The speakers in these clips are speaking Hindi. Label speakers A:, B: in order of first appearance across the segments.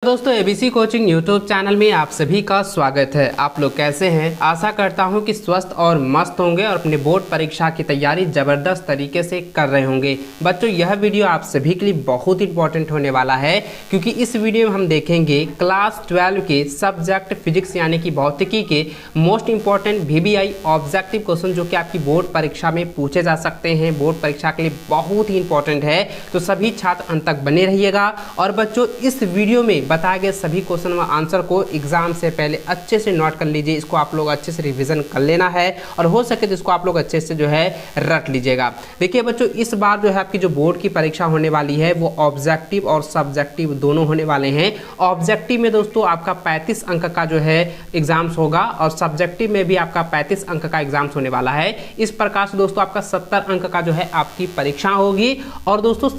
A: दोस्तों एबीसी कोचिंग यूट्यूब चैनल में आप सभी का स्वागत है। आप लोग कैसे हैं? आशा करता हूं कि स्वस्थ और मस्त होंगे और अपने बोर्ड परीक्षा की तैयारी ज़बरदस्त तरीके से कर रहे होंगे। बच्चों यह वीडियो आप सभी के लिए बहुत इंपॉर्टेंट होने वाला है, क्योंकि इस वीडियो में हम देखेंगे क्लास 12 के सब्जेक्ट फिजिक्स यानी कि भौतिकी के most important VBI objective question जो कि आपकी बोर्ड परीक्षा में पूछे जा सकते हैं। बोर्ड परीक्षा के लिए बहुत ही इंपॉर्टेंट है, तो सभी छात्र अंत तक बने रहिएगा। और बच्चों इस वीडियो में बताए गए सभी क्वेश्चन व आंसर को एग्जाम से पहले अच्छे से नोट कर लीजिए। इसको आप लोग अच्छे से रिवीजन कर लेना है और हो सके तो इसको आप लोग अच्छे से जो है रट लीजिएगा। देखिए बच्चों, इस बार जो है आपकी जो बोर्ड की परीक्षा होने वाली है वो ऑब्जेक्टिव और सब्जेक्टिव दोनों होने वाले हैं। ऑब्जेक्टिव में दोस्तों आपका 35 अंक का जो है एग्जाम्स होगा और सब्जेक्टिव में भी आपका 35 अंक का एग्जाम्स होने वाला है। इस प्रकार से दोस्तों आपका 70 अंक का जो है आपकी परीक्षा होगी। और दोस्तों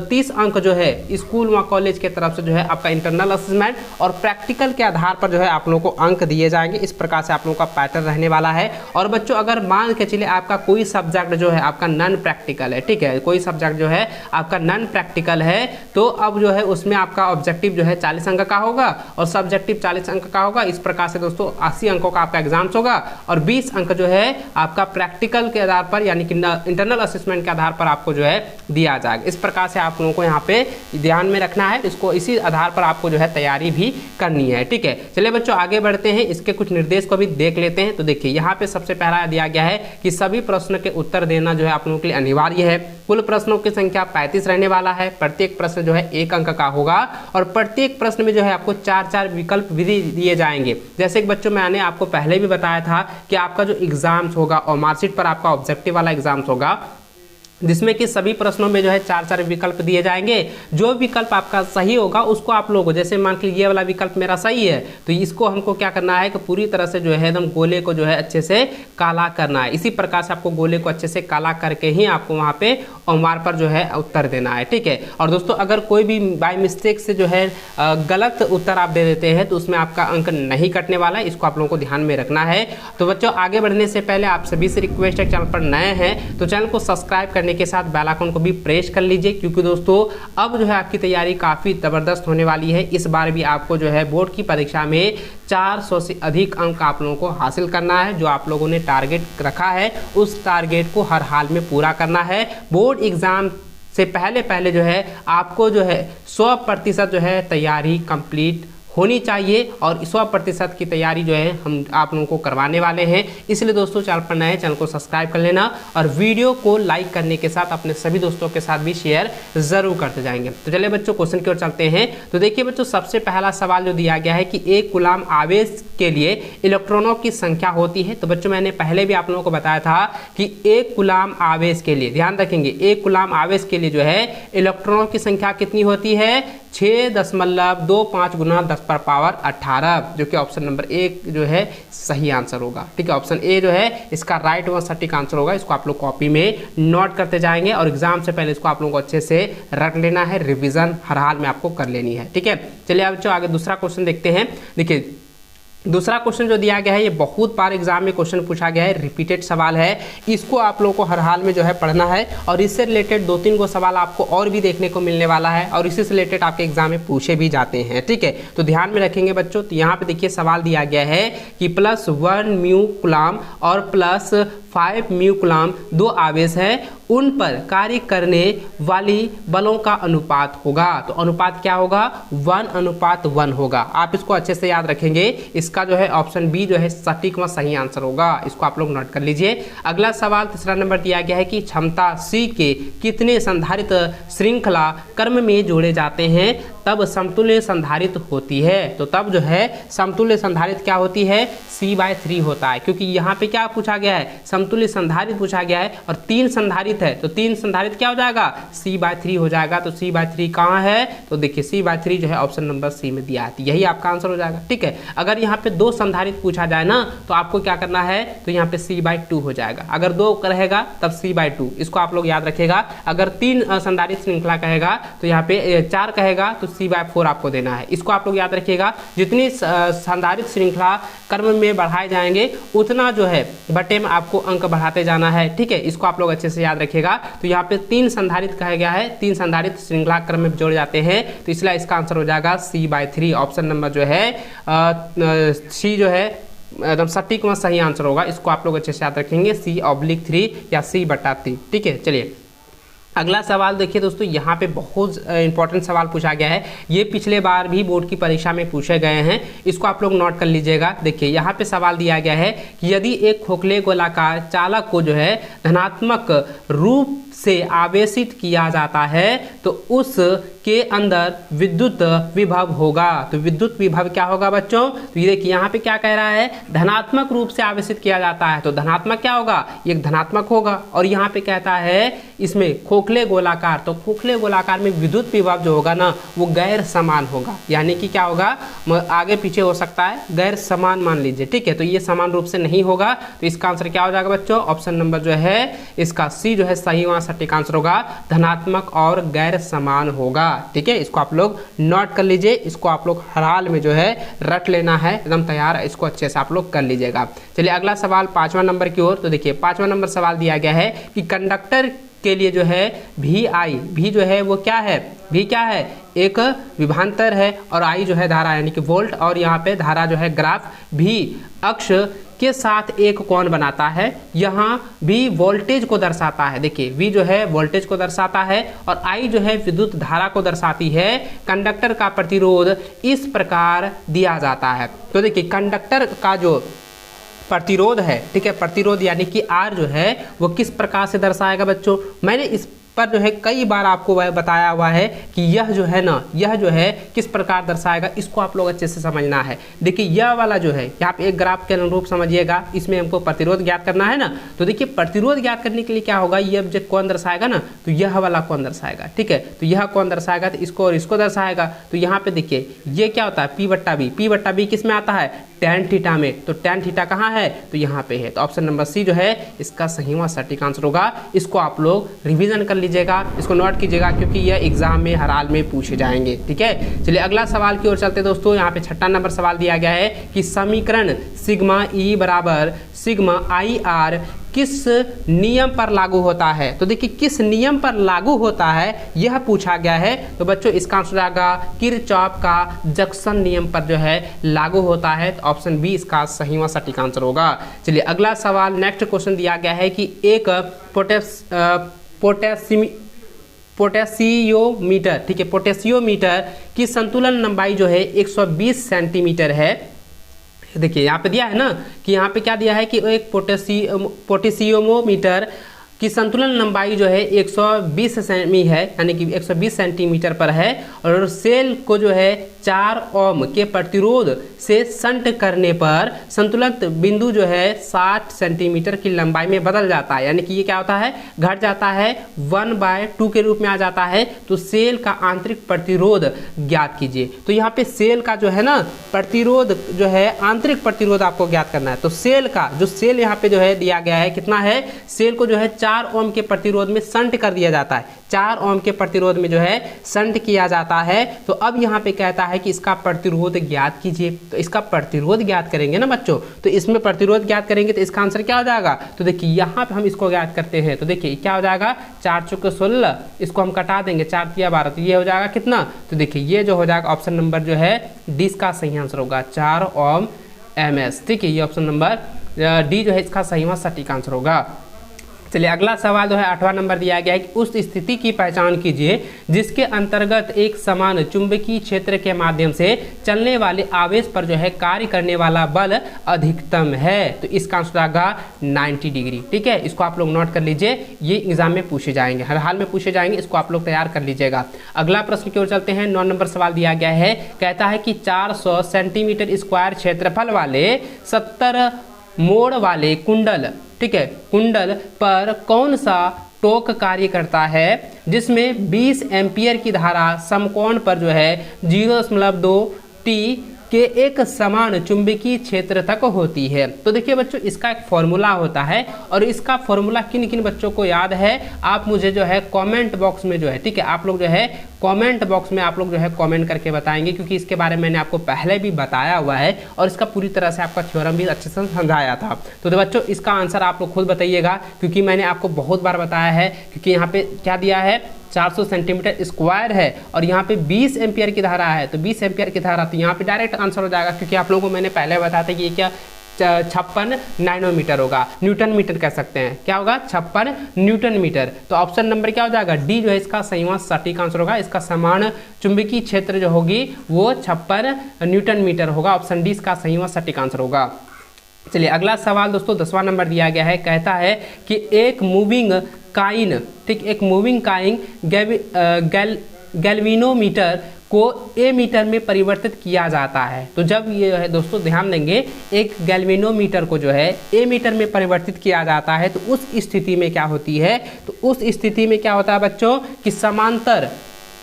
A: 30 अंक जो है स्कूल व कॉलेज के तरफ से जो है आपका इंटरनल असेसमेंट और प्रैक्टिकल के आधार पर जो है आप लोगों को अंक दिए जाएंगे। इस प्रकार से आप लोगों का पैटर्न रहने वाला है। और बच्चों अगर मान के चलिए आपका कोई सब्जेक्ट जो है आपका नॉन प्रैक्टिकल है, ठीक है, कोई सब्जेक्ट जो है आपका नॉन प्रैक्टिकल है, तो अब जो है उसमें आपका ऑब्जेक्टिव जो है 40 अंक का होगा और सब्जेक्टिव 40 अंक का होगा। इस प्रकार से दोस्तों 80 अंकों का आपका एग्जाम्स होगा और 20 अंक जो है आपका प्रैक्टिकल के आधार पर यानी कि इंटरनल असेसमेंट के आधार पर आपको जो है दिया जाएगा। इस प्रकार से आप लोगों को यहाँ पे ध्यान में रखना है। इसको इसी आधार पर आपको जो है तैयारी भी करनी है, ठीक है। चलिए बच्चों आगे बढ़ते हैं, इसके कुछ निर्देश को भी देख लेते हैं। तो देखिए यहाँ पे सबसे पहला दिया गया है कि सभी प्रश्न के उत्तर देना जो है आप लोगों के लिए अनिवार्य है। कुल प्रश्नों की संख्या 35 रहने वाला है। प्रत्येक प्रश्न जो है 1 अंक का होगा और प्रत्येक प्रश्न में जो है आपको 4-4 विकल्प विधि दिए जाएंगे। जैसे कि बच्चों मैंने आपको पहले भी बताया था कि आपका जो एग्जाम्स होगा और मार्कशीट पर आपका ऑब्जेक्टिव वाला एग्जाम्स होगा जिसमें कि सभी प्रश्नों में जो है 4-4 विकल्प दिए जाएंगे। जो विकल्प आपका सही होगा उसको आप लोगों को, जैसे मान लीजिए ये वाला विकल्प मेरा सही है तो इसको हमको क्या करना है कि पूरी तरह से जो है एकदम गोले को जो है अच्छे से काला करना है। इसी प्रकार से आपको गोले को अच्छे से काला करके ही आपको वहाँ पे ओमवार पर जो है उत्तर देना है, ठीक है। और दोस्तों अगर कोई भी बाय मिस्टेक से जो है गलत उत्तर आप दे देते हैं तो उसमें आपका अंक नहीं कटने वाला है। इसको आप लोगों को ध्यान में रखना है। तो बच्चों आगे बढ़ने से पहले आप सभी से रिक्वेस्ट है, चैनल पर नए हैं तो चैनल को सब्सक्राइब करने के साथ बेल आइकन को भी प्रेस कर लीजिए, क्योंकि दोस्तों अब जो है आपकी तैयारी काफी जबरदस्त होने वाली है। इस बार भी आपको जो है बोर्ड की परीक्षा में 400 से अधिक अंक आप लोगों को हासिल करना है। जो आप लोगों ने टारगेट रखा है उस टारगेट को हर हाल में पूरा करना है। बोर्ड एग्जाम से पहले जो है आपको जो है 100% जो है तैयारी कंप्लीट होनी चाहिए और 100% की तैयारी जो है हम आप लोगों को करवाने वाले हैं। इसलिए दोस्तों चैनल पर नए चैनल को सब्सक्राइब कर लेना और वीडियो को लाइक करने के साथ अपने सभी दोस्तों के साथ भी शेयर जरूर करते जाएंगे। तो चलिए बच्चों क्वेश्चन की ओर चलते हैं। तो देखिए बच्चों सबसे पहला सवाल जो दिया गया है कि एक कूलाम आवेश के लिए इलेक्ट्रॉनों की संख्या होती है। तो बच्चों मैंने पहले भी आप लोगों को बताया था कि एक कूलाम आवेश के लिए, ध्यान रखेंगे, एक कूलाम आवेश के लिए जो है इलेक्ट्रॉनों की संख्या कितनी होती है? 6.25 गुना 10⁻18, जो कि ऑप्शन नंबर 1 जो है सही आंसर होगा, ठीक है। ऑप्शन ए जो है इसका राइट व सटीक आंसर होगा। इसको आप लोग कॉपी में नोट करते जाएंगे और एग्जाम से पहले इसको आप लोगों को अच्छे से रट लेना है। रिवीजन हर हाल में आपको कर लेनी है, ठीक है। चलिए अब आगे दूसरा क्वेश्चन देखते हैं। देखिए दूसरा क्वेश्चन जो दिया गया है ये बहुत बार एग्जाम में क्वेश्चन पूछा गया है, रिपीटेड सवाल है। इसको आप लोगों को हर हाल में जो है पढ़ना है और इससे रिलेटेड 2-3 गो सवाल आपको और भी देखने को मिलने वाला है और इसी से रिलेटेड आपके एग्जाम में पूछे भी जाते हैं, ठीक है। तो ध्यान में रखेंगे बच्चों। तो यहाँ पे देखिए सवाल दिया गया है कि +1 म्यू कूलाम और +5 म्यू कूलाम 2 आवेश है, उन पर कार्य करने वाली बलों का अनुपात होगा। तो अनुपात क्या होगा? 1:1 होगा। आप इसको अच्छे से याद रखेंगे। इसका जो है ऑप्शन बी जो है सटीक व सही आंसर होगा। इसको आप लोग नोट कर लीजिए। अगला सवाल तीसरा नंबर दिया गया है कि क्षमता सी के कितने संधारित्र श्रृंखला क्रम में जोड़े जाते हैं तब समतुल्य संधारित्र होती है। तो तब जो है समतुल्य संधारित्र क्या होती है? C/3 होता है, क्योंकि यहाँ पे क्या पूछा गया है? समतुल्य संधारित्र पूछा गया है और 3 संधारित्र है तो 3 संधारित्र क्या हो जाएगा? C/3 हो जाएगा। तो C/3 कहाँ है? तो देखिए C/3 जो है ऑप्शन नंबर सी में दिया है, यही आपका आंसर हो जाएगा, ठीक है। अगर यहाँ पे 2 संधारित्र पूछा जाए ना तो आपको क्या करना है? तो यहाँ पे C/2 हो जाएगा। अगर 2 रहेगा तब C/2, इसको आप लोग याद रखेगा। अगर 3 संधारित्र श्रृंखला कहेगा तो यहाँ पे 4 कहेगा तो C/4 आपको देना है। इसको आप लोग याद रखिएगा। जितनी संधारित्र श्रृंखला क्रम में बढ़ाए जाएंगे उतना जो है बटे में आपको अंक बढ़ाते जाना है, ठीक है। इसको आप लोग अच्छे से याद रखिएगा। तो यहाँ पे 3 संधारित्र कहा गया है, 3 संधारित्र श्रृंखला क्रम में जोड़े जाते हैं, तो इसलिए इसका आंसर हो जाएगा C/3। ऑप्शन नंबर जो है सी जो है एकदम सटीक में सही आंसर होगा। इसको आप लोग अच्छे से याद रखेंगे, C/3 या C/3। ठीक है, चलिए अगला सवाल देखिए दोस्तों, यहाँ पे बहुत इंपॉर्टेंट सवाल पूछा गया है। ये पिछले बार भी बोर्ड की परीक्षा में पूछे गए हैं, इसको आप लोग नोट कर लीजिएगा। देखिए यहाँ पे सवाल दिया गया है कि यदि एक खोखले गोलाकार चालक को जो है धनात्मक रूप से आवेशित किया जाता है तो उस के अंदर विद्युत विभव होगा। तो विद्युत विभव क्या होगा बच्चों? तो ये देखिए यहाँ पे क्या कह रहा है, धनात्मक रूप से आवेशित किया जाता है, तो धनात्मक क्या होगा? ये धनात्मक होगा। और यहाँ पे कहता है इसमें खोखले गोलाकार, तो खोखले गोलाकार में विद्युत विभव जो होगा ना वो गैर समान होगा, यानी कि क्या होगा, आगे पीछे हो सकता है, गैर समान मान लीजिए। ठीक है, तो ये समान रूप से नहीं होगा, तो इसका आंसर क्या हो जाएगा बच्चों? ऑप्शन नंबर जो है इसका सी जो है सही वहां सटीक आंसर होगा, धनात्मक और गैर समान होगा। ठीक है, इसको आप लोग नोट कर लीजिए, इसको आप लोग हर हाल में जो है रट लेना है, एकदम तैयार, इसको अच्छे से आप लोग कर लीजिएगा। चलिए अगला सवाल 5वां नंबर की ओर। तो देखिए 5वां नंबर सवाल दिया गया है कि कंडक्टर के लिए जो है भी जो है वो क्या है? भी क्या है? एक विभवांतर है, और आई जो है धारा यानी कि वोल्ट, और यहाँ पे धारा जो है ग्राफ भी अक्ष के साथ एक कोण बनाता है। यहाँ भी वोल्टेज को दर्शाता है। देखिए V जो है वोल्टेज को दर्शाता है और I जो है विद्युत धारा को दर्शाती है। कंडक्टर का प्रतिरोध इस प्रकार दिया जाता है। तो देखिए कंडक्टर का जो प्रतिरोध है, ठीक है, प्रतिरोध यानी कि R जो है वो किस प्रकार से दर्शाएगा बच्चों? मैंने इस पर जो है कई बार आपको वह बताया हुआ है कि यह जो है ना, यह जो है किस प्रकार दर्शाएगा, इसको आप लोग अच्छे से समझना है। देखिए यह वाला जो है यहाँ पे एक ग्राफ के अनुरूप समझिएगा, इसमें हमको प्रतिरोध ज्ञात करना है ना। तो देखिए प्रतिरोध ज्ञात करने के लिए क्या होगा, यह जो कौन दर्शाएगा ना, तो यह वाला कौन दर्शाएगा। ठीक है, तो यह कौन दर्शाएगा, तो इसको और इसको दर्शाएगा। तो यहाँ पे देखिए ये क्या होता है, P/B किस में आता है? tan थीटा में। तो tan थीटा कहाँ है? तो यहाँ पे है। तो ऑप्शन नंबर सी जो है इसका सही व सटीक आंसर होगा। इसको आप लोग रिवीजन कर लीजिएगा, इसको नोट कीजिएगा, क्योंकि यह एग्जाम में हर हाल में पूछे जाएंगे। ठीक है, चलिए अगला सवाल की ओर चलते दोस्तों। यहाँ पे 6वां नंबर सवाल दिया गया है कि समीकरण सिग्मा E बराबर सिग्मा IR किस नियम पर लागू होता है? तो देखिए किस नियम पर लागू होता है यह पूछा गया है। तो बच्चों इसका आंसर आएगा किरचॉफ का जंक्शन नियम पर जो है लागू होता है। तो ऑप्शन बी इसका सही व सटीक आंसर होगा। चलिए अगला सवाल, नेक्स्ट क्वेश्चन दिया गया है कि एक पोटेशियोमीटर, ठीक है, पोटेशियोमीटर की संतुलन लंबाई जो है 120 सेंटीमीटर है। देखिए यहाँ पे दिया है ना कि यहाँ पे क्या दिया है कि एक पोटेशियोमीटर की संतुलन लंबाई जो है 120 सेमी है, यानी कि 120 सेंटीमीटर पर है, और सेल को जो है 4 ओम के प्रतिरोध से शंट करने पर संतुलित बिंदु जो है 60 सेंटीमीटर की लंबाई में बदल जाता है। यानी कि ये क्या होता है, घट जाता है, 1/2 के रूप में आ जाता है। तो सेल का आंतरिक प्रतिरोध ज्ञात कीजिए। तो यहाँ पे सेल का जो है ना प्रतिरोध जो है, आंतरिक प्रतिरोध आपको ज्ञात करना है। तो सेल का जो सेल यहाँ पे जो है दिया गया है कितना है, सेल को जो है 4 ओम के प्रतिरोध में शंट कर दिया जाता है। 4 ओम के प्रतिरोध में जो है शंट किया जाता है। तो अब यहाँ पे कहता है कि इसका प्रतिरोध ज्ञात कीजिए। तो इसका प्रतिरोध ज्ञात करेंगे ना बच्चों, तो इसमें प्रतिरोध ज्ञात करेंगे तो इसका आंसर क्या हो जाएगा? तो देखिए यहाँ पे हम इसको ज्ञात करते हैं। तो देखिए क्या हो जाएगा, 4 × 16, इसको हम कटा देंगे, 4 × 12, तो ये हो जाएगा कितना? तो देखिए ये जो हो जाएगा ऑप्शन नंबर जो है डी इसका सही आंसर होगा, 4 ओम ms। ठीक है, ये ऑप्शन नंबर डी जो है इसका सही व सटीक आंसर होगा। चलिए अगला सवाल जो है 8वां नंबर दिया गया है कि उस स्थिति की पहचान कीजिए जिसके अंतर्गत एक समान चुंबकीय क्षेत्र के माध्यम से चलने वाले आवेश पर जो है कार्य करने वाला बल अधिकतम है। तो इसका आंसर आएगा 90 डिग्री। ठीक है, इसको आप लोग नोट कर लीजिए, ये एग्जाम में पूछे जाएंगे, हर हाल में पूछे जाएंगे, इसको आप लोग तैयार कर लीजिएगा। अगला प्रश्न की ओर चलते हैं। 9 नंबर सवाल दिया गया है, कहता है कि 400 सेंटीमीटर स्क्वायर क्षेत्रफल वाले 70 मोड़ वाले कुंडल, ठीक है, कुंडल पर कौन सा टोक कार्य करता है जिसमें 20 एम्पियर की धारा समकोण पर जो है 0.2 t के एक समान चुंबकीय क्षेत्र तक होती है। तो देखिए बच्चों, इसका एक फॉर्मूला होता है और इसका फॉर्मूला किन किन बच्चों को याद है आप मुझे जो है कमेंट बॉक्स में जो है, ठीक है, आप लोग जो है कमेंट बॉक्स में आप लोग जो है कमेंट करके बताएंगे, क्योंकि इसके बारे में मैंने आपको पहले भी बताया हुआ है और इसका पूरी तरह से आपका थ्योरम भी अच्छे से समझाया था। तो बच्चों, इसका आंसर आप लोग खुद बताइएगा, क्योंकि मैंने आपको बहुत बार बताया है, क्योंकि यहाँ पे क्या दिया है 400 सेंटीमीटर स्क्वायर है और यहाँ पे 20 एम्पियर की धारा है। तो 20 एम्पियर की धारा, तो यहाँ पे डायरेक्ट आंसर हो जाएगा, क्योंकि आप लोगों को मैंने पहले बताया था कि ये क्या 56 नैनोमीटर होगा, न्यूटन मीटर कह सकते हैं। क्या होगा? 56 न्यूटन मीटर। तो ऑप्शन नंबर क्या हो जाएगा? डी जो है इसका सही व सटीक आंसर होगा। इसका समान चुंबकीय क्षेत्र जो होगी वो 56 न्यूटन मीटर होगा। ऑप्शन डी इसका सही व सटीक आंसर होगा। चलिए अगला सवाल दोस्तों 10वां नंबर दिया गया है। कहता है कि एक मूविंग काइन, ठीक, एक मूविंग काइन गैल्वेनोमीटर को ए मीटर में परिवर्तित किया जाता है। तो जब ये है दोस्तों, ध्यान देंगे, एक गैल्वेनोमीटर को जो है ए मीटर में परिवर्तित किया जाता है, तो उस स्थिति में क्या होती है? तो उस स्थिति में क्या होता है बच्चों कि समांतर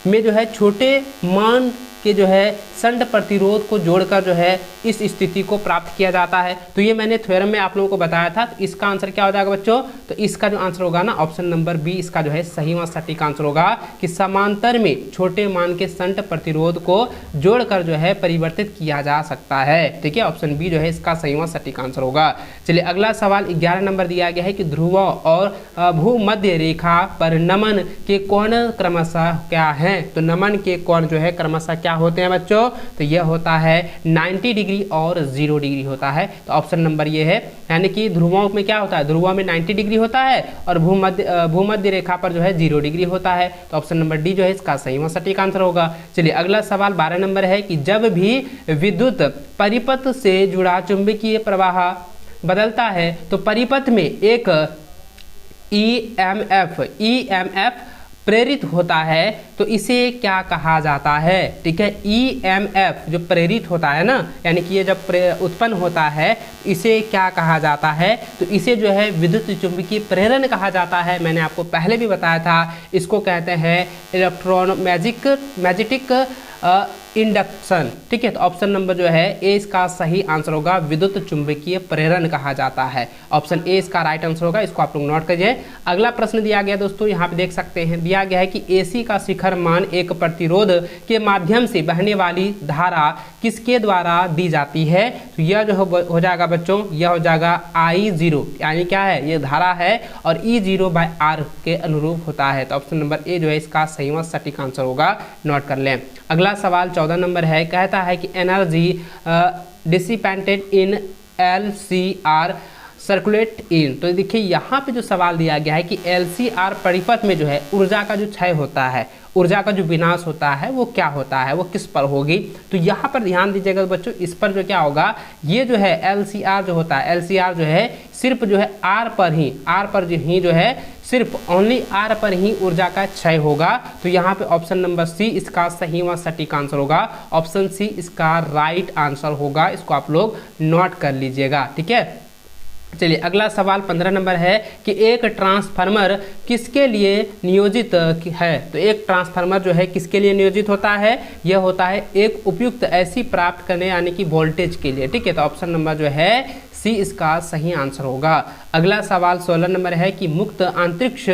A: में जो है छोटे मान के जो है संड प्रतिरोध को जोड़कर जो है इस स्थिति को प्राप्त किया जाता है। तो ये मैंने थ्योरम में आप लोगों को बताया था। तो इसका आंसर क्या हो जाएगा बच्चों? तो इसका जो आंसर होगा ना, ऑप्शन नंबर बी इसका जो है सही व सटीक आंसर होगा कि समांतर में छोटे मान के संड प्रतिरोध को जोड़कर जो है परिवर्तित किया जा सकता है। ठीक है, ऑप्शन बी जो है इसका सही व सटीक आंसर होगा। चलिए अगला सवाल 11 नंबर दिया गया है कि ध्रुवों और भूमध्य रेखा पर नमन के कोण क्रमशः क्या है? तो नमन के कोण जो है क्रमशः क्या होते हैं बच्चों? तो यह होता है 90 डिग्री और 0 डिग्री होता है। तो ऑप्शन नंबर ये है, यानी कि ध्रुवों में क्या होता है? ध्रुवों में 90 डिग्री होता है और भूमध्य रेखा पर जो है 0 डिग्री होता है। तो ऑप्शन नंबर डी जो है इसका सही व सटीक आंसर होगा। चलिए अगला सवाल 12 नंबर है कि जब भी विद्युत परिपथ से जुड़ा चुंबकीय प्रवाह बदलता है तो परिपथ में एक EMF प्रेरित होता है, तो इसे क्या कहा जाता है? ठीक है, EMF जो प्रेरित होता है ना, यानी कि ये जब उत्पन्न होता है, इसे क्या कहा जाता है? तो इसे जो है विद्युत चुंबकीय प्रेरण कहा जाता है। मैंने आपको पहले भी बताया था, इसको कहते हैं मैग्नेटिक इंडक्शन। ठीक है, तो ऑप्शन नंबर जो है ए इसका सही आंसर होगा, विद्युत चुंबकीय प्रेरण कहा जाता है। ऑप्शन ए इसका राइट आंसर होगा, इसको आप लोग नोट करिए। अगला प्रश्न दिया गया दोस्तों, यहाँ पे देख सकते हैं, दिया गया है कि AC का शिखर मान एक प्रतिरोध के माध्यम से बहने वाली धारा किसके द्वारा दी जाती है? तो यह जो हो जाएगा बच्चों, यह हो जाएगा I0, यानी क्या है? ये धारा है और E0/R के अनुरूप होता है। तो ऑप्शन नंबर ए जो है इसका सही व सटीक आंसर होगा, नोट कर लें। अगला सवाल 14 नंबर है। कहता है कि energy dissipated in LCR circulate in. तो देखिए यहाँ पे जो सवाल दिया गया है कि LCR परिपथ में जो है ऊर्जा का जो क्षय होता है, ऊर्जा का जो विनाश होता है, वो क्या होता है, वो किस पर होगी? तो यहाँ पर ध्यान दीजिएगा बच्चों, इस पर जो क्या होगा, ये जो है LCR जो होता है, LCR जो है सिर्फ जो है R पर ही जो है सिर्फ ओनली R पर ही ऊर्जा का क्षय होगा। तो यहाँ पे ऑप्शन नंबर सी इसका सही व सटीक आंसर होगा। ऑप्शन सी इसका राइट आंसर होगा, इसको आप लोग नोट कर लीजिएगा। ठीक है, चलिए अगला सवाल 15 नंबर है कि एक ट्रांसफार्मर किसके लिए नियोजित है? तो एक ट्रांसफार्मर जो है किसके लिए नियोजित होता है? यह होता है एक उपयुक्त ऐसी प्राप्त करने यानी कि वोल्टेज के लिए। ठीक है, तो ऑप्शन नंबर जो है सी इसका सही आंसर होगा। अगला सवाल 16 नंबर है कि मुक्त अंतरिक्ष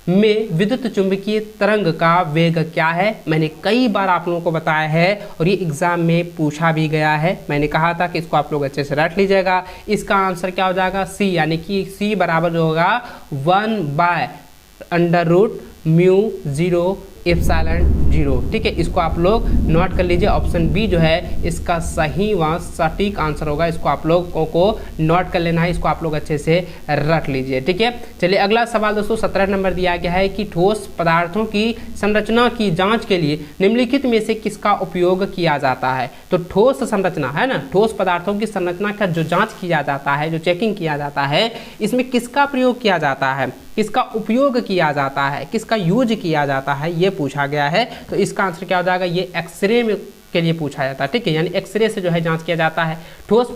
A: में विद्युत चुंबकीय तरंग का वेग क्या है? मैंने कई बार आप लोगों को बताया है और ये एग्जाम में पूछा भी गया है। मैंने कहा था कि इसको आप लोग अच्छे से रट लीजिएगा। इसका आंसर क्या हो जाएगा? सी, यानी कि सी बराबर जो होगा 1/√μ0 एप्सिलॉन 0। ठीक है, इसको आप लोग नोट कर लीजिए। ऑप्शन बी जो है इसका सही व सटीक आंसर होगा, इसको आप लोगों को नोट कर लेना है, इसको आप लोग अच्छे से रख लीजिए। ठीक है, चलिए अगला सवाल दोस्तों 17 नंबर दिया गया है कि ठोस पदार्थों की संरचना की जांच के लिए निम्नलिखित में से किसका उपयोग किया जाता है? तो ठोस संरचना है ना, ठोस पदार्थों की संरचना का जो जांच किया जाता है, जो चेकिंग किया जाता है, इसमें किसका प्रयोग किया जाता है, किसका उपयोग किया जाता है, किसका यूज किया जाता है, ये पूछा गया है। तो इसका आंसर क्या हो जाएगा? ये एक्सरे में के लिए पूछा जाता है, ठीक है, यानी एक्सरे से जो है जांच किया जाता है। ठोस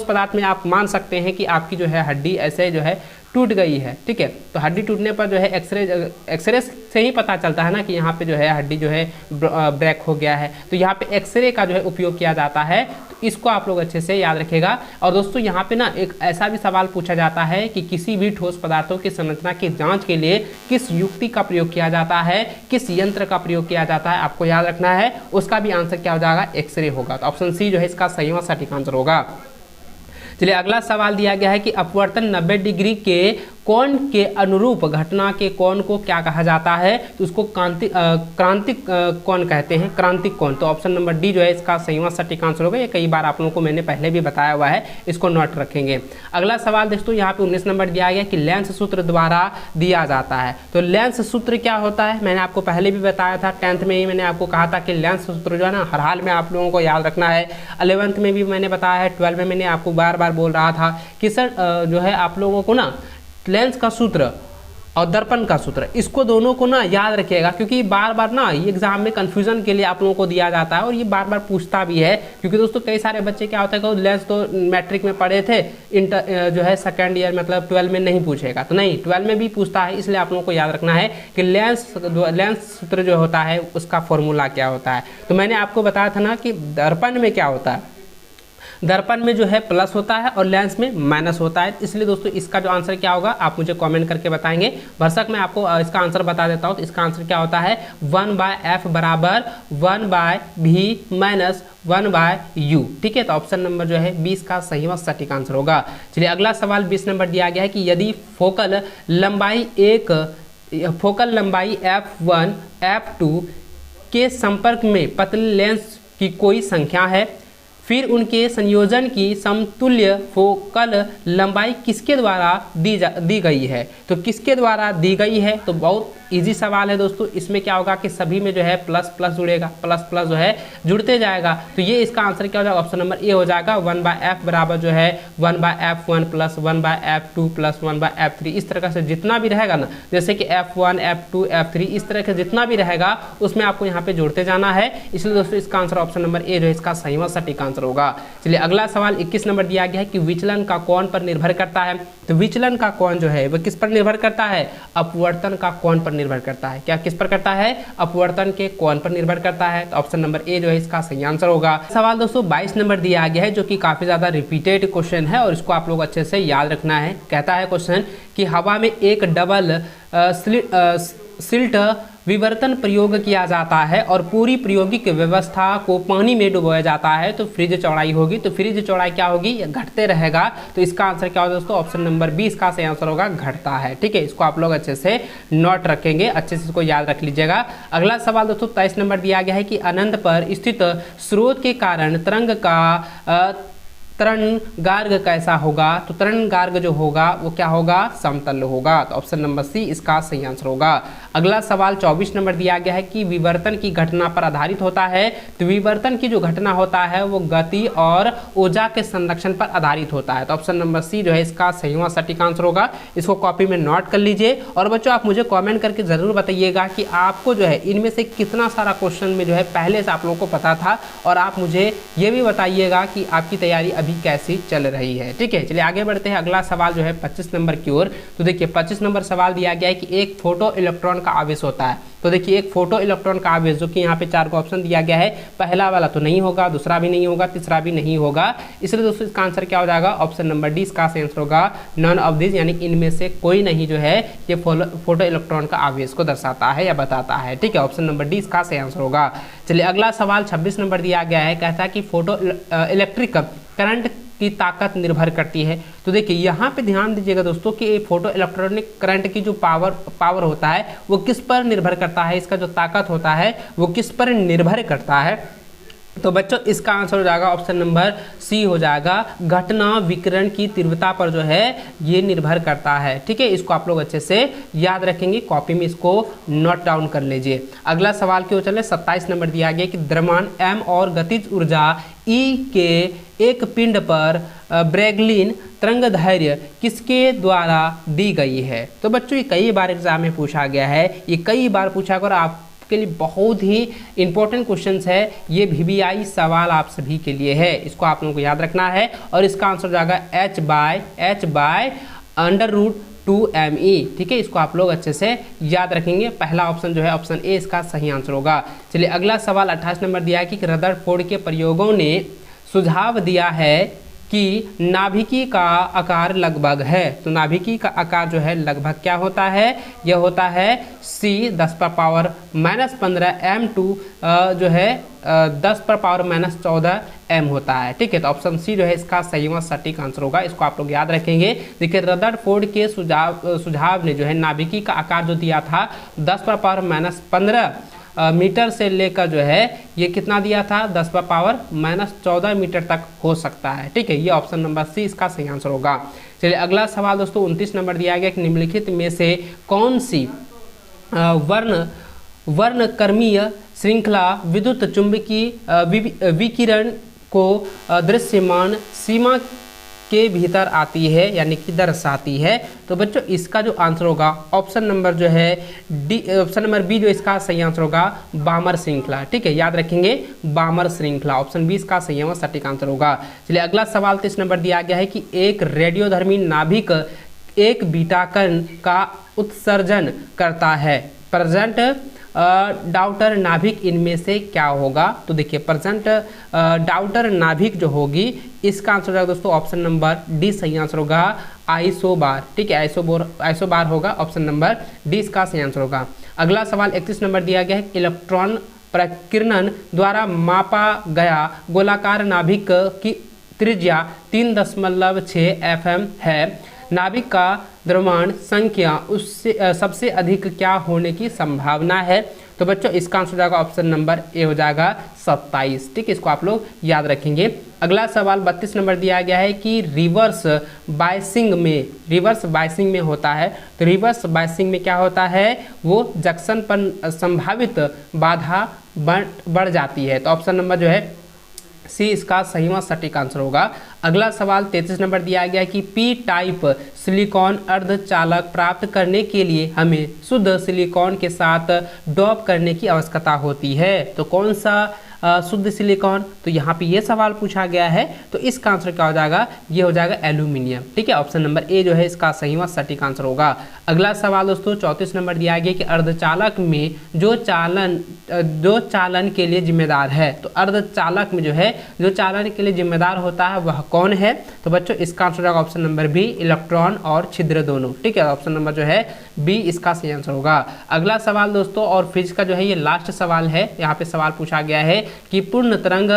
A: पदार्थ में आप मान सकते हैं कि आपकी जो है हड्डी ऐसे जो है टूट गई है, ठीक है, तो हड्डी टूटने पर जो है एक्सरे से ही पता चलता है ना कि यहाँ पे जो है हड्डी जो है ब्रेक हो गया है, तो यहाँ पे एक्सरे का जो है उपयोग किया जाता है। तो इसको आप लोग अच्छे से याद रखिएगा। और दोस्तों यहाँ पे ना एक ऐसा भी सवाल पूछा जाता है कि किसी भी ठोस पदार्थों की संरचना की जांच के लिए किस युक्ति का प्रयोग किया जाता है, किस यंत्र का प्रयोग किया जाता है, आपको याद रखना है। उसका भी आंसर क्या हो जाएगा, एक्सरे होगा। तो ऑप्शन सी जो है इसका सही और सटीक आंसर होगा। चलिए अगला सवाल दिया गया है कि अपवर्तन 90 डिग्री के कोण के अनुरूप घटना के कोण को क्या कहा जाता है, तो उसको क्रांतिक कोण कहते हैं, क्रांतिक कोण। तो ऑप्शन नंबर डी जो है इसका सही और सटीक आंसर होगा। ये कई बार आप लोगों को मैंने पहले भी बताया हुआ है, इसको नोट रखेंगे। अगला सवाल दोस्तों यहाँ पे 19 नंबर दिया गया कि लेंस सूत्र द्वारा दिया जाता है। तो लेंस सूत्र क्या होता है, मैंने आपको पहले भी बताया था, 10th में ही मैंने आपको कहा था कि लेंस सूत्र जो है ना हर हाल में आप लोगों को याद रखना है। 11th में भी मैंने बताया है, 12 में मैंने आपको बार बार बोल रहा था कि सर जो है आप लोगों को ना लेंस का सूत्र और दर्पण का सूत्र, इसको दोनों को ना याद रखिएगा, क्योंकि बार बार ना ये एग्जाम में कंफ्यूजन के लिए आप लोगों को दिया जाता है और ये बार बार पूछता भी है। क्योंकि दोस्तों कई सारे बच्चे क्या होता है कि लेंस तो मैट्रिक में पढ़े थे, इंटर जो है सेकेंड ईयर मतलब 12 में नहीं पूछेगा, तो नहीं 12 में भी पूछता है। इसलिए आप लोगों को याद रखना है कि लेंस सूत्र जो होता है उसका फॉर्मूला क्या होता है। तो मैंने आपको बताया था ना कि दर्पण में क्या होता है, दर्पण में जो है प्लस होता है और लेंस में माइनस होता है। इसलिए दोस्तों इसका जो आंसर क्या होगा आप मुझे कमेंट करके बताएंगे। भरसक मैं आपको इसका आंसर बता देता हूँ। तो इसका आंसर क्या होता है, 1/f बराबर 1/v माइनस 1/u, ठीक है। तो ऑप्शन नंबर जो है 20 का सही और सटीक आंसर होगा। चलिए अगला सवाल 20 नंबर दिया गया है कि यदि फोकल लंबाई f1 f2 के संपर्क में पतले लेंस की कोई संख्या है, फिर उनके संयोजन की समतुल्य फोकल लंबाई किसके द्वारा दी गई है। तो किसके द्वारा दी गई है, तो बहुत इजी सवाल है दोस्तों। इसमें क्या होगा कि सभी में जो है प्लस प्लस जुड़ेगा, प्लस प्लस जो है जुड़ते जाएगा। तो ये इसका आंसर क्या हो जाएगा, ऑप्शन नंबर ए हो जाएगा। 1/f बराबर जो है 1/f1 plus 1/f2 plus 1/f3, इस तरह से जितना भी रहेगा ना, जैसे कि f1 f2 f3 इस तरह के जितना भी रहेगा उसमें आपको यहाँ पे जोड़ते जाना है। इसलिए दोस्तों इसका आंसर ऑप्शन नंबर ए जो है इसका सही और सटीक आंसर होगा। चलिए अगला सवाल 21 नंबर दिया गया है कि विचलन का कोण पर निर्भर करता है। तो विचलन का कोण जो है वह किस पर निर्भर करता है, अपवर्तन का कोण पर निर्भर करता है। क्या किस पर करता है, अपवर्तन के कोण पर निर्भर करता है। तो ऑप्शन नंबर ए जो है इसका सही आंसर होगा। सवाल दोस्तों 22 नंबर दिया गया है जो कि काफी ज्यादा रिपीटेड क्वेश्चन है और इसको आप लोग अच्छे से याद रखना है। कहता है क्वेश्चन कि हवा में एक डबल सिल्ट विवर्तन प्रयोग किया जाता है और पूरी प्रायोगिक व्यवस्था को पानी में डुबोया जाता है, तो फ्रिज चौड़ाई होगी। तो फ्रिज चौड़ाई क्या होगी, घटते रहेगा। तो इसका आंसर क्या होगा दोस्तों, ऑप्शन नंबर 20 का सही आंसर होगा, घटता है, ठीक है। इसको आप लोग अच्छे से नोट रखेंगे, अच्छे से इसको याद रख लीजिएगा। अगला सवाल दोस्तों 23 नंबर दिया गया है कि अनंत पर स्थित स्रोत के कारण तरंग का तरंगार्ग कैसा होगा। तो तरंगार्ग जो होगा वो क्या होगा, समतल होगा। तो ऑप्शन नंबर सी इसका सही आंसर होगा। अगला सवाल 24 नंबर दिया गया है कि विवर्तन की घटना पर आधारित होता है। तो विवर्तन की जो घटना होता है वो गति और ऊर्जा के संरक्षण पर आधारित होता है। तो ऑप्शन नंबर सी जो है इसका सही और सटीक आंसर होगा। इसको कॉपी में नोट कर लीजिए। और बच्चों आप मुझे कॉमेंट करके जरूर बताइएगा कि आपको जो है इनमें से कितना सारा क्वेश्चन में जो है पहले से आप लोगों को पता था, और आप मुझे ये भी बताइएगा कि आपकी तैयारी अभी कैसी चल रही है, ठीक है। चलिए आगे बढ़ते हैं। अगला सवाल जो है 25 नंबर की ओर। तो देखिए 25 नंबर सवाल दिया गया है कि एक फोटो इलेक्ट्रॉन का आवेश होता है। तो देखिए एक फोटो इलेक्ट्रॉन का आवेश, जो कि यहाँ पे 4 को ऑप्शन दिया गया है, पहला वाला तो नहीं होगा, दूसरा भी नहीं होगा, तीसरा भी नहीं होगा। इसलिए दोस्तों इसका आंसर क्या हो जाएगा, ऑप्शन नंबर डी इसका आंसर होगा, नन ऑफ दिस, यानी इनमें से कोई नहीं जो है ये फोटो इलेक्ट्रॉन का आवेश को दर्शाता है या बताता है, ठीक है। ऑप्शन नंबर डी इसका सही आंसर होगा। चलिए अगला सवाल 26 नंबर दिया गया है, कहता है कि फोटो इलेक्ट्रिक करंट की ताकत निर्भर करती है। तो देखिए यहाँ पे ध्यान दीजिएगा दोस्तों कि फोटो इलेक्ट्रॉनिक करंट की जो पावर होता है वो किस पर निर्भर करता है, इसका जो ताकत होता है वो किस पर निर्भर करता है। तो बच्चों इसका आंसर हो जाएगा ऑप्शन नंबर सी हो जाएगा, घटना विकिरण की तीव्रता पर जो है ये निर्भर करता है, ठीक है। इसको आप लोग अच्छे से याद रखेंगे, कॉपी में इसको नोट डाउन कर लीजिए। अगला सवाल की ओर चले। 27 नंबर दिया गया कि द्रव्यमान m और गतिज ऊर्जा E के एक पिंड पर ब्रेगलिन तरंगदैर्घ्य किसके द्वारा दी गई है। तो बच्चों ये कई बार एग्जाम में पूछा गया है, ये कई बार पूछा, अगर आप आपके लिए बहुत ही इंपॉर्टेंट क्वेश्चंस है। ये VBI सवाल आप सभी के लिए है, इसको आप लोगों को याद रखना है। और इसका आंसर हो जाएगा h/√2me। ठीक है, इसको आप लोग अच्छे से याद रखेंगे। पहला ऑप्शन जो है ऑप्शन ए इसका सही आंसर होगा। चलिए अगला सवाल 28 नंबर दिया है कि रदरफोर्ड के प्रयोगों ने सुझाव दिया है कि नाभिकी का आकार लगभग है। तो नाभिकी का आकार जो है लगभग क्या होता है, यह होता है C 10⁻⁻15 m2 जो है 10⁻⁻14 m होता है। ठीक है, तो ऑप्शन सी जो है इसका सही व सटीक आंसर होगा, इसको आप लोग याद रखेंगे। देखिए रदरफोर्ड के सुझाव ने जो है नाभिकी का आकार जो दिया था 10⁻⁻15 मीटर से लेकर जो है ये कितना दिया था 10⁻⁻14 मीटर तक हो सकता है। ठीक है, ये ऑप्शन नंबर सी इसका सही आंसर होगा। चलिए अगला सवाल दोस्तों 29 नंबर दिया गया कि निम्नलिखित में से कौन सी वर्णक्रमीय श्रृंखला विद्युत चुंबकीय विकिरण को दृश्यमान सीमा के भीतर आती है यानी कि दर्शाती है। तो बच्चों इसका जो आंसर होगा ऑप्शन नंबर जो है डी, ऑप्शन नंबर बी जो इसका सही आंसर होगा बामर श्रृंखला। ठीक है, याद रखेंगे बामर श्रृंखला, ऑप्शन बी इसका सही व सटीक आंसर होगा। चलिए अगला सवाल 30 नंबर दिया गया है कि एक रेडियोधर्मी नाभिक एक बीटा कण का उत्सर्जन करता है। प्रेजेंट डाउटर नाभिक इनमें से क्या होगा। तो देखिए प्रेजेंट डाउटर नाभिक जो होगी इसका आंसर होगा दोस्तों ऑप्शन नंबर डी सही आंसर होगा आइसोबार। ठीक है, आइसोबार होगा, ऑप्शन नंबर डी इसका सही आंसर होगा। अगला सवाल 31 नंबर दिया गया है इलेक्ट्रॉन प्रकीर्णन द्वारा मापा गया गोलाकार नाभिक की त्रिज्या 3.6 FM है। नाभिक का द्रव्यमान संख्या उससे सबसे अधिक क्या होने की संभावना है। तो बच्चों इसका आंसर हो जाएगा ऑप्शन नंबर ए हो जाएगा 27। ठीक है, इसको आप लोग याद रखेंगे। अगला सवाल 32 नंबर दिया गया है कि रिवर्स बायसिंग में होता है। तो रिवर्स बायसिंग में क्या होता है, वो जंक्शन पर संभावित बाधा बढ़ जाती है। तो ऑप्शन नंबर जो है सी इसका सही व सटीक आंसर होगा। अगला सवाल 33 नंबर दिया गया है कि पी टाइप सिलिकॉन अर्धचालक प्राप्त करने के लिए हमें शुद्ध सिलिकॉन के साथ डोप करने की आवश्यकता होती है। तो कौन सा शुद्ध सिलिकॉन, तो यहाँ पे ये सवाल पूछा गया है। तो इसका आंसर क्या हो जाएगा, ये हो जाएगा एल्यूमिनियम। ठीक है, ऑप्शन नंबर ए जो है इसका सही व सटीक आंसर होगा। अगला सवाल दोस्तों 34 नंबर दिया गया कि अर्धचालक में जो चालन के लिए जिम्मेदार है। तो अर्धचालक में जो है जो चालन के लिए जिम्मेदार होता है वह कौन है। तो बच्चों इसका आंसर होगा ऑप्शन नंबर बी इलेक्ट्रॉन और छिद्र दोनों। ठीक है, ऑप्शन नंबर जो है बी इसका सही आंसर होगा। अगला सवाल दोस्तों और फिजिक्स का जो है ये लास्ट सवाल है। यहाँ पे सवाल पूछा गया है कि पूर्ण तरंग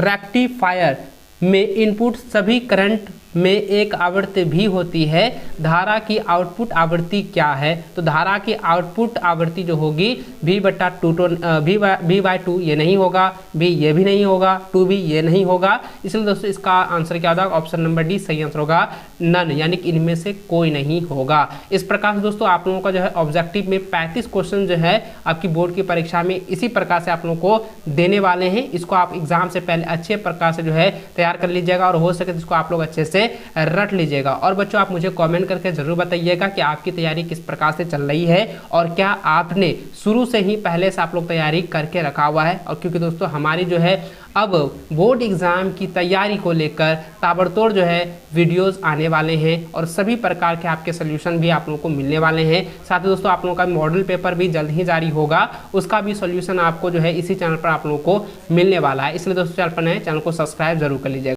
A: रेक्टिफायर में इनपुट सभी करंट में एक आवृत्ति भी होती है। धारा की आउटपुट आवृत्ति क्या है। तो धारा की आउटपुट आवृत्ति जो होगी V/2 ये नहीं होगा, भी ये भी नहीं होगा, 2 भी ये नहीं होगा। इसलिए दोस्तों इसका आंसर क्या होगा, ऑप्शन नंबर डी सही आंसर होगा नन, यानी कि इनमें से कोई नहीं होगा। इस प्रकार से दोस्तों आप लोगों का जो है ऑब्जेक्टिव में 35 क्वेश्चन जो है आपकी बोर्ड की परीक्षा में इसी प्रकार से आप लोगों को देने वाले हैं। इसको आप एग्जाम से पहले अच्छे प्रकार से जो है तैयार कर लीजिएगा और हो सके तो इसको आप लोग अच्छे से रट लीजिएगा। और बच्चों आप मुझे कमेंट करके जरूर बताइएगा कि आपकी तैयारी किस प्रकार से चल रही है और क्या आपने शुरू से ही पहले से आप लोग तैयारी करके रखा हुआ है। और क्योंकि दोस्तों हमारी जो है अब बोर्ड एग्जाम की तैयारी को लेकर ताबड़तोड़ जो है वीडियोस आने वाले हैं और सभी प्रकार के आपके सोल्यूशन भी आप लोगों को मिलने वाले हैं। साथ ही दोस्तों आप लोगों का मॉडल पेपर भी जल्द ही जारी होगा, उसका भी सोल्यूशन आपको जो है इसी चैनल पर आप लोगों को मिलने वाला है। इसलिए दोस्तों चैनल पर नए चैनल को सब्सक्राइब जरूर कर लीजिएगा।